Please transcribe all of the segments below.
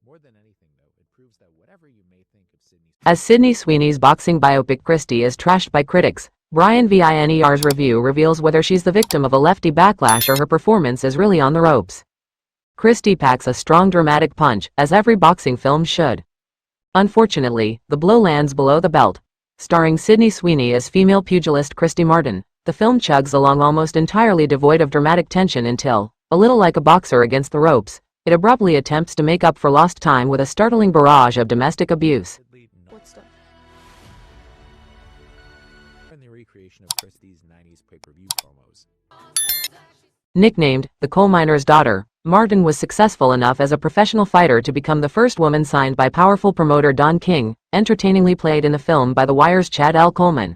More than anything, though, it proves that whatever you may think of Sydney. As Sydney Sweeney's boxing biopic Christy is trashed by critics, Brian Viner's review reveals whether she's the victim of a lefty backlash or her performance is really on the ropes. Christy packs a strong dramatic punch, as every boxing film should. Unfortunately, the blow lands below the belt. Starring Sydney Sweeney as female pugilist Christy Martin, the film chugs along almost entirely devoid of dramatic tension until, a little like a boxer against the ropes, it abruptly attempts to make up for lost time with a startling barrage of domestic abuse. In the recreation of Christie's 90s pay-per-view promos. Nicknamed the coal miner's daughter, Martin was successful enough as a professional fighter to become the first woman signed by powerful promoter Don King, entertainingly played in the film by The Wire's Chad L. Coleman.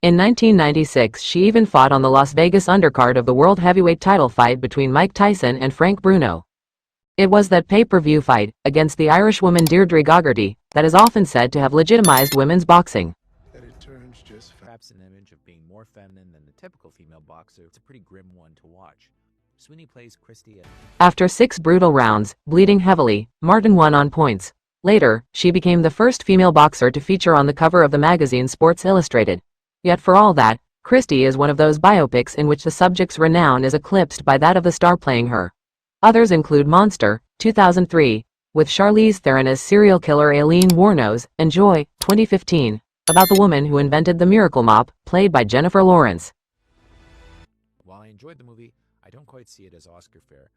In 1996, she even fought on the Las Vegas undercard of the world heavyweight title fight between Mike Tyson and Frank Bruno. It was that pay-per-view fight, against the Irish woman Deirdre Gogarty, that is often said to have legitimized women's boxing. Perhaps an image of being more feminine than the typical female boxer, it's a pretty grim one to watch. Sweeney plays Christy at... After 6 brutal rounds, bleeding heavily, Martin won on points. Later, she became the first female boxer to feature on the cover of the magazine Sports Illustrated. Yet for all that, Christy is one of those biopics in which the subject's renown is eclipsed by that of the star playing her. Others include Monster, 2003, with Charlize Theron as serial killer Aileen Wuornos, and Joy, 2015, about the woman who invented the miracle mop, played by Jennifer Lawrence. While I enjoyed the movie, I don't quite see it as Oscar fare.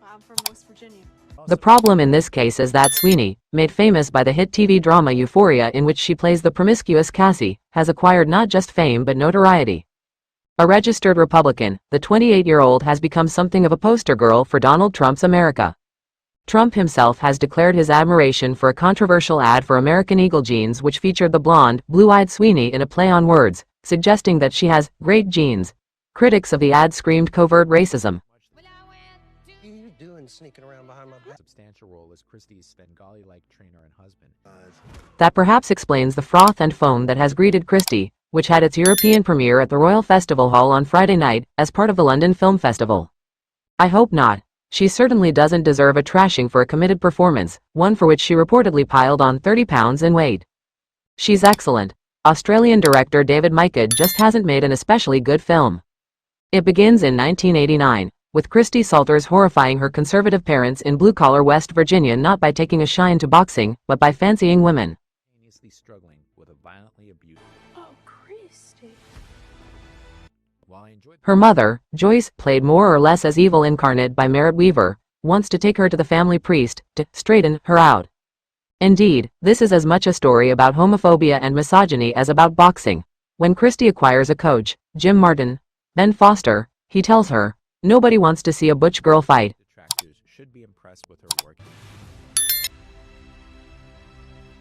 I'm from West Virginia. The problem in this case is that Sweeney, made famous by the hit TV drama Euphoria in which she plays the promiscuous Cassie, has acquired not just fame but notoriety. A registered Republican, the 28-year-old has become something of a poster girl for Donald Trump's America. Trump himself has declared his admiration for a controversial ad for American Eagle jeans which featured the blonde, blue-eyed Sweeney in a play on words, suggesting that she has great genes. Critics of the ad screamed covert racism. What are you doing sneaking around behind my back? Substantial role as Christie's Svengali-like trainer and husband. That perhaps explains the froth and foam that has greeted Christy, which had its European premiere at the Royal Festival Hall on Friday night, as part of the London Film Festival. I hope not. She certainly doesn't deserve a trashing for a committed performance, one for which she reportedly piled on 30 pounds in weight. She's excellent. Australian director David Michaud just hasn't made an especially good film. It begins in 1989, with Christy Salters horrifying her conservative parents in blue-collar West Virginia not by taking a shine to boxing, but by fancying women. Struggling with a violently abusive... Oh, Christy. While I enjoyed Her mother, Joyce, played more or less as evil incarnate by Merritt Weaver, wants to take her to the family priest to straighten her out. Indeed, this is as much a story about homophobia and misogyny as about boxing. When Christy acquires a coach, Jim Martin, Ben Foster, he tells her, nobody wants to see a butch girl fight. detractors should be impressed with her work.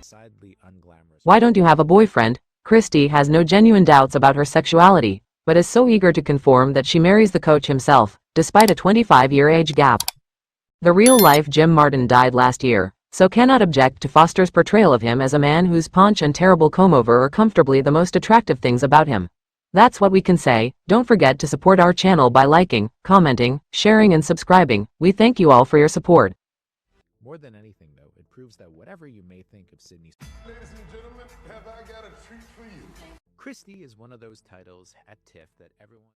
Decidedly unglamorous. Why don't you have a boyfriend? Christy has no genuine doubts about her sexuality, but is so eager to conform that she marries the coach himself, despite a 25-year age gap. The real-life Jim Martin died last year, so cannot object to Foster's portrayal of him as a man whose paunch and terrible comb-over are comfortably the most attractive things about him. That's what we can say. Don't forget to support our channel by liking, commenting, sharing and subscribing. We thank you all for your support. More than anything, though, it proves that whatever you may think of Sydney... Ladies and gentlemen, have I got a treat for you? Christy is one of those titles at TIFF that everyone...